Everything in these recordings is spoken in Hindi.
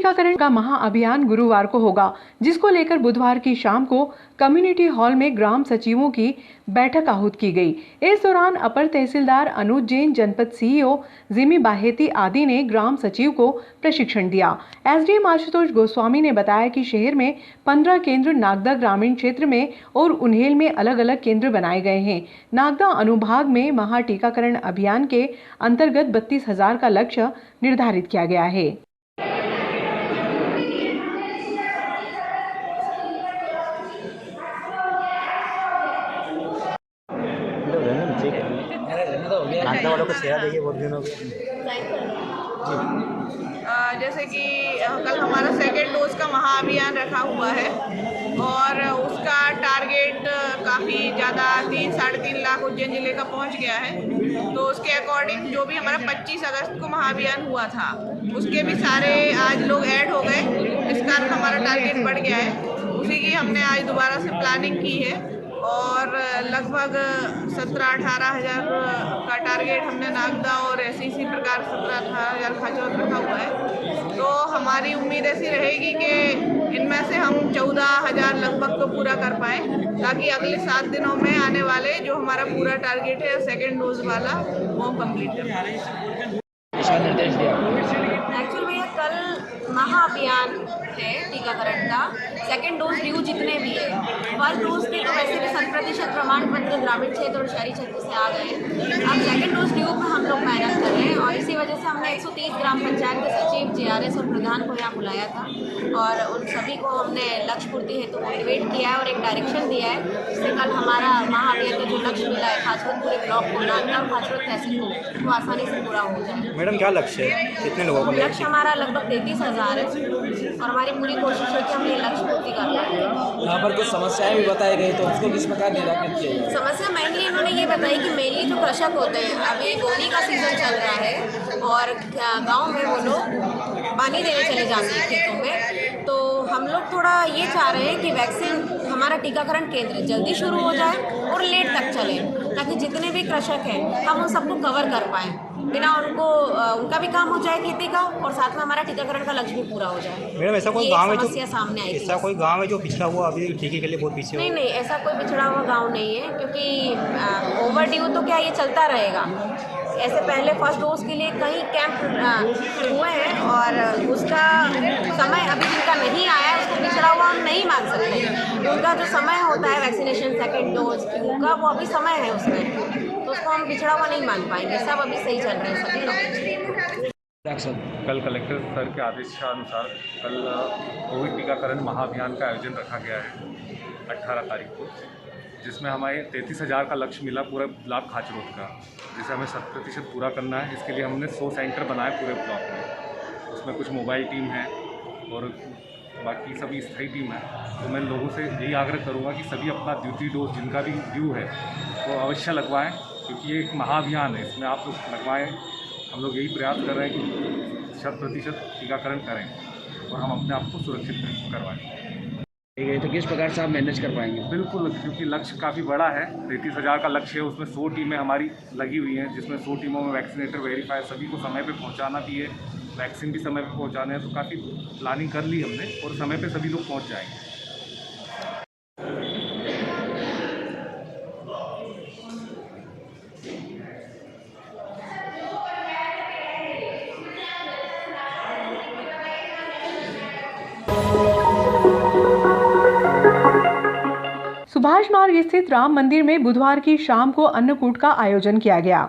टीकाकरण का महाअभियान गुरुवार को होगा, जिसको लेकर बुधवार की शाम को कम्युनिटी हॉल में ग्राम सचिवों की बैठक आहूत की गई। इस दौरान अपर तहसीलदार अनुज जैन, जनपद सीईओ जिमी बाहेती आदि ने ग्राम सचिव को प्रशिक्षण दिया। एसडीएम आशुतोष गोस्वामी ने बताया कि शहर में 15 केंद्र नागदा ग्रामीण क्षेत्र में और उन्हेल में अलग अलग केंद्र बनाए गए हैं। नागदा अनुभाग में महा टीकाकरण अभियान के अंतर्गत 32,000 का लक्ष्य निर्धारित किया गया है। नागदा वालों को सेवा देगी बहुत दिनों जैसे कि कल हमारा सेकेंड डोज का महाअभियान रखा हुआ है और उसका टारगेट काफ़ी ज़्यादा 3-3.5 लाख उज्जैन जिले का पहुंच गया है। तो उसके अकॉर्डिंग जो भी हमारा 25 अगस्त को महाअभियान हुआ था उसके भी सारे आज लोग ऐड हो गए, इस कारण हमारा टारगेट बढ़ गया है। उसी की हमने आज दोबारा से प्लानिंग की है और लगभग 17-18 हज़ार का टारगेट हमने नागदा और इसी प्रकार 17-18 हज़ार खाचौत रखा हुआ है। तो हमारी उम्मीद ऐसी रहेगी कि इनमें से हम 14,000 लगभग तो पूरा कर पाएँ, ताकि अगले 7 दिनों में आने वाले जो हमारा पूरा टारगेट है सेकेंड डोज वाला वो कंप्लीट कर पाएँ। एक्चुअली भैया कल महाअभियान है टीकाकरण का, सेकेंड डोज ड्यू जितने भी है, फर्स्ट डोज के तो वैसे भी 100% प्रमाण पत्र ग्रामीण क्षेत्र और शहरी क्षेत्र से आ गए हैं। अब सेकेंड डोज ड्यू पर हम लोग मेहनत कर रहे हैं और इसी वजह से हमने 130 ग्राम पंचायत के सचिव, जीआरएस और प्रधान को यहाँ बुलाया था और उन सभी को हमने लक्ष्य पूर्ति हेतु मोटिवेट किया है और एक डायरेक्शन दिया है, जिससे कल हमारा महाअभियान का जो लक्ष्य मिला है खासकर पूरे ब्लॉक को, नागदा और खासकर तहसील को, वो आसानी से पूरा हो जाए। मैडम क्या लक्ष्य है, कितने लोगों को? लक्ष्य हमारा लगभग 33,000 है और हमारी पूरी कोशिश है कि हम ये लक्ष्य पूर्ति कर पाएँ। यहाँ पर कुछ समस्याएं भी बताई गई, तो उसको किस प्रकार निराकरण किया जाए? समस्या मेनली इन्होंने ये बताई कि मेनली जो कृषक होते हैं, अभी बोनी का सीजन चल रहा है और गांव में वो लोग पानी देने चले जाते हैं खेतों में, तो हम लोग थोड़ा ये चाह रहे हैं कि वैक्सीन हमारा टीकाकरण केंद्र जल्दी शुरू हो जाए और लेट तक चले, ताकि जितने भी कृषक हैं हम उन सबको कवर कर पाएँ, बिना उनका भी काम हो जाए खेती का और साथ में हमारा टीकाकरण का लक्ष्य भी पूरा हो जाए। मैडम ऐसा कोई गांव है समस्या सामने आई, ऐसा कोई गांव है जो पिछड़ा हुआ अभी टीके के लिए बहुत पीछे? नहीं, ऐसा कोई पिछड़ा हुआ गांव नहीं है, क्योंकि ओवर ड्यू तो क्या ये चलता रहेगा। ऐसे पहले फर्स्ट डोज के लिए कई कैंप हुए हैं और उसका समय अभी जिनका नहीं आया है उसको पिछड़ा हुआ हम नहीं मान सकते। उनका जो समय होता है वैक्सीनेशन सेकेंड डोज का, वो अभी समय है उसमें, तो उसको हम पिछड़ा हुआ नहीं मान पाएंगे। सब अभी सही चल रहे हैं सभी लोग। कल कलेक्टर सर के आदेशानुसार कल कोविड टीकाकरण महाअभियान का आयोजन रखा गया है 18 तारीख को, जिसमें हमें 33,000 का लक्ष्य मिला पूरे ब्लॉक खाचरोद का, जिसे हमें 100% पूरा करना है। इसके लिए हमने 100 सेंटर बनाए पूरे ब्लॉक में, उसमें कुछ मोबाइल टीम है और बाकी सभी स्थायी टीम है। तो मैं लोगों से यही आग्रह करूँगा कि सभी अपना ड्यूटी डोज जिनका भी ड्यू है वो अवश्य लगवाएँ, क्योंकि ये एक महाअभियान है, इसमें आप लोग लगवाएँ। हम लोग यही प्रयास कर रहे हैं कि 100% टीकाकरण करें और हम अपने आप को सुरक्षित करवाएं। ठीक है, तो किस प्रकार से आप मैनेज कर पाएंगे? बिल्कुल, क्योंकि लक्ष्य काफ़ी बड़ा है, 33,000 का लक्ष्य है, उसमें 100 टीमें हमारी लगी हुई हैं, जिसमें 100 टीमों में वैक्सीनेटर, वेरीफायर सभी को समय पे पहुंचाना भी है, वैक्सीन भी समय पे पहुंचाने हैं। तो काफ़ी प्लानिंग कर ली हमने और समय पे सभी लोग पहुंच जाएंगे। सुभाष मार्ग स्थित राम मंदिर में बुधवार की शाम को अन्नकूट का आयोजन किया गया।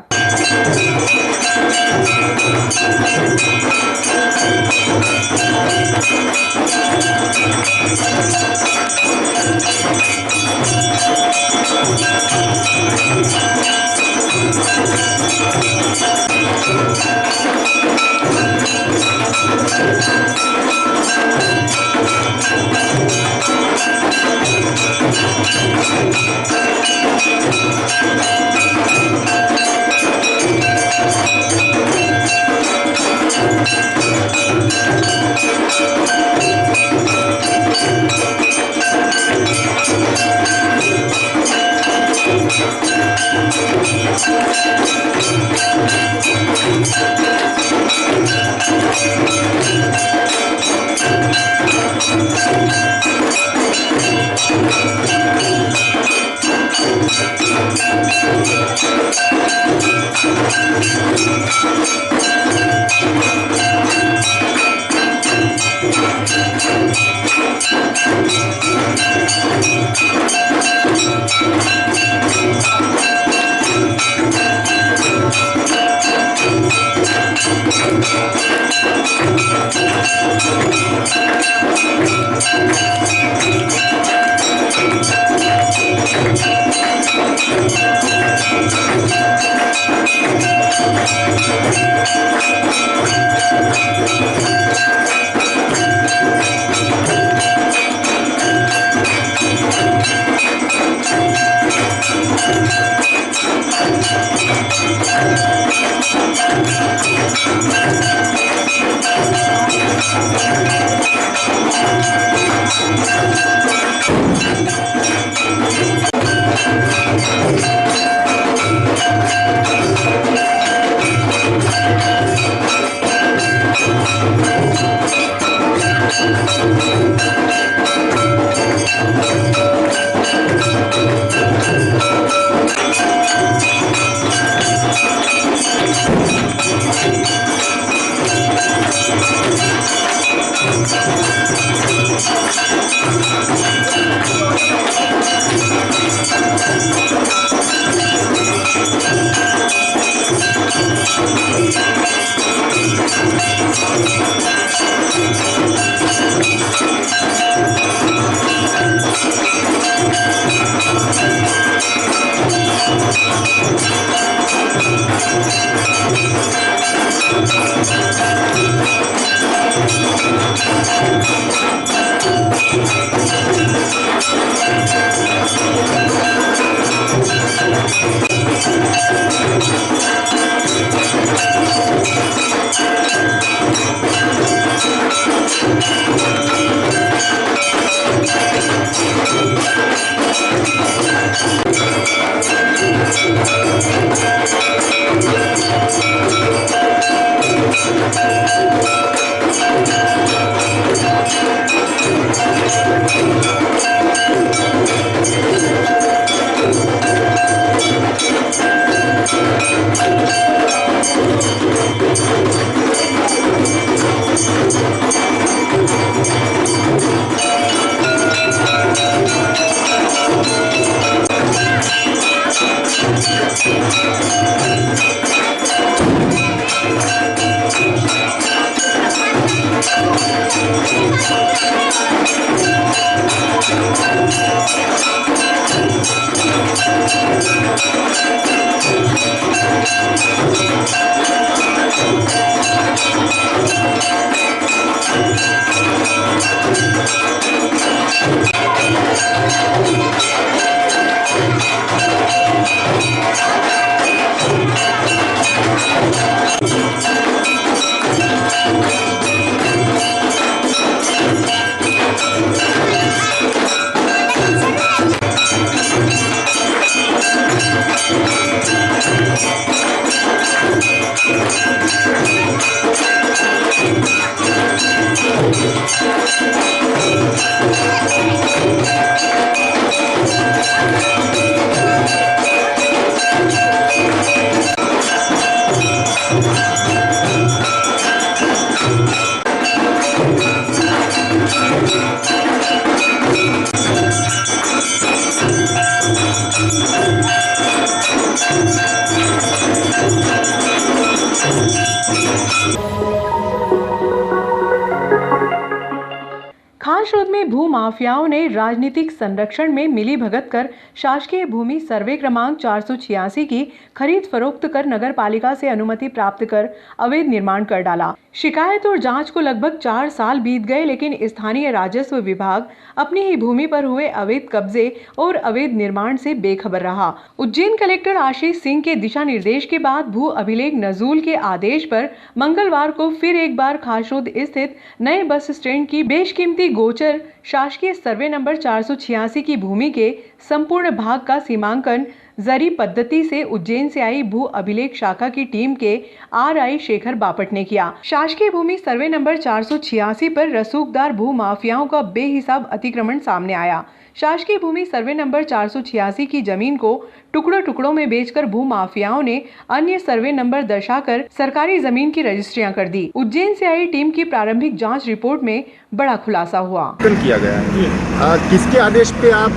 खानशोद में भू माफियाओं ने राजनीतिक संरक्षण में मिलीभगत कर शासकीय भूमि सर्वे क्रमांक 486 की खरीद फरोख्त कर नगर पालिका से अनुमति प्राप्त कर अवैध निर्माण कर डाला। शिकायत और जांच को लगभग 4 साल बीत गए, लेकिन स्थानीय राजस्व विभाग अपनी ही भूमि पर हुए अवैध कब्जे और अवैध निर्माण से बेखबर रहा। उज्जैन कलेक्टर आशीष सिंह के दिशा निर्देश के बाद भू अभिलेख नजूल के आदेश पर मंगलवार को फिर एक बार खानशोद स्थित नए बस स्टैंड की बेशकीमती गोचर शासकीय सर्वे नंबर 486 की भूमि के संपूर्ण भाग का सीमांकन जरी पद्धति से उज्जैन से आई भू अभिलेख शाखा की टीम के RI शेखर बापट ने किया। शासकीय भूमि सर्वे नंबर 486 पर रसूखदार भू माफियाओं का बेहिसाब अतिक्रमण सामने आया। शासकीय भूमि सर्वे नंबर 486 की जमीन को टुकड़ों टुकड़ों में बेचकर भू माफियाओं ने अन्य सर्वे नंबर दर्शाकर सरकारी जमीन की रजिस्ट्रियां कर दी। उज्जैन से आई टीम की प्रारंभिक जांच रिपोर्ट में बड़ा खुलासा हुआ। किया गया है। किसके आदेश पे आप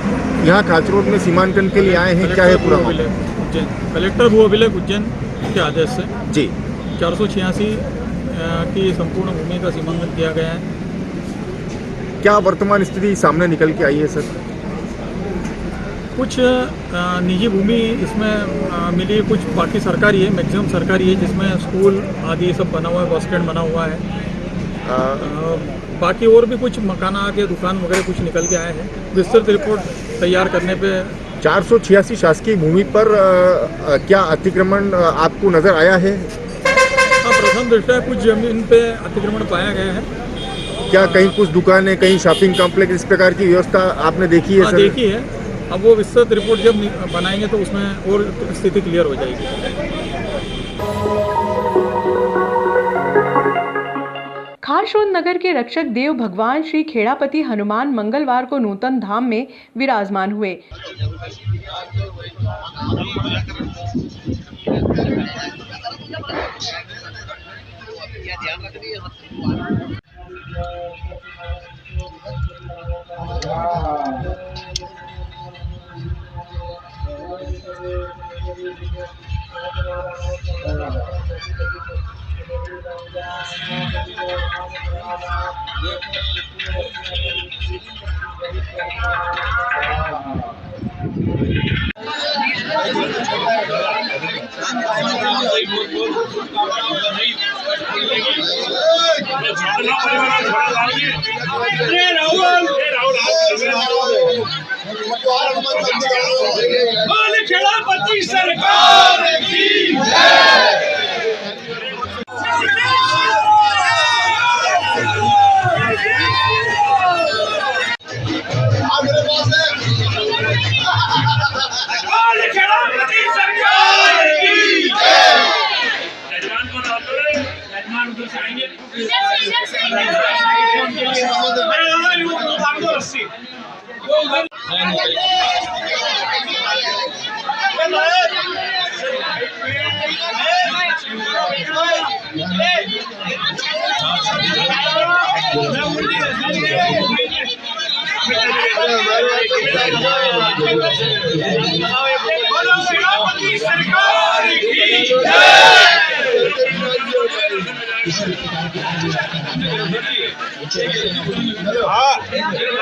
यहाँ खाचरोड में सीमांकन के लिए आए हैं? क्या है पूरा मामला? उज्जैन कलेक्टर भू अभिलेख उज्जैन के आदेश से जी 486 की संपूर्ण भूमि का सीमांकन किया गया है। क्या वर्तमान स्थिति सामने निकल के आई है सर? कुछ निजी भूमि इसमें मिली है, कुछ बाकी सरकारी है, मैक्सिमम सरकारी है, जिसमें स्कूल आदि सब बना हुआ है, बस स्टैंड बना हुआ है। बाकी और भी कुछ मकान आके दुकान वगैरह कुछ निकल के आए हैं। विस्तृत रिपोर्ट तैयार करने पे 486 शासकीय भूमि पर क्या अतिक्रमण आपको नजर आया है? प्रथम दृष्टया कुछ जमीन पे अतिक्रमण पाया गया है। क्या कहीं कुछ दुकानें, कहीं शॉपिंग कॉम्प्लेक्स इस प्रकार की व्यवस्था आपने देखी है? हाँ, देखी है। अब वो विस्तृत रिपोर्ट जब बनाएंगे तो उसमें और स्थिति क्लियर हो जाएगी। खारशोद नगर के रक्षक देव भगवान श्री खेड़ापति हनुमान मंगलवार को नूतन धाम में विराजमान हुए। खेड़ापति सरकार की जय। खेड़ापति सरकार की जय। सरकार की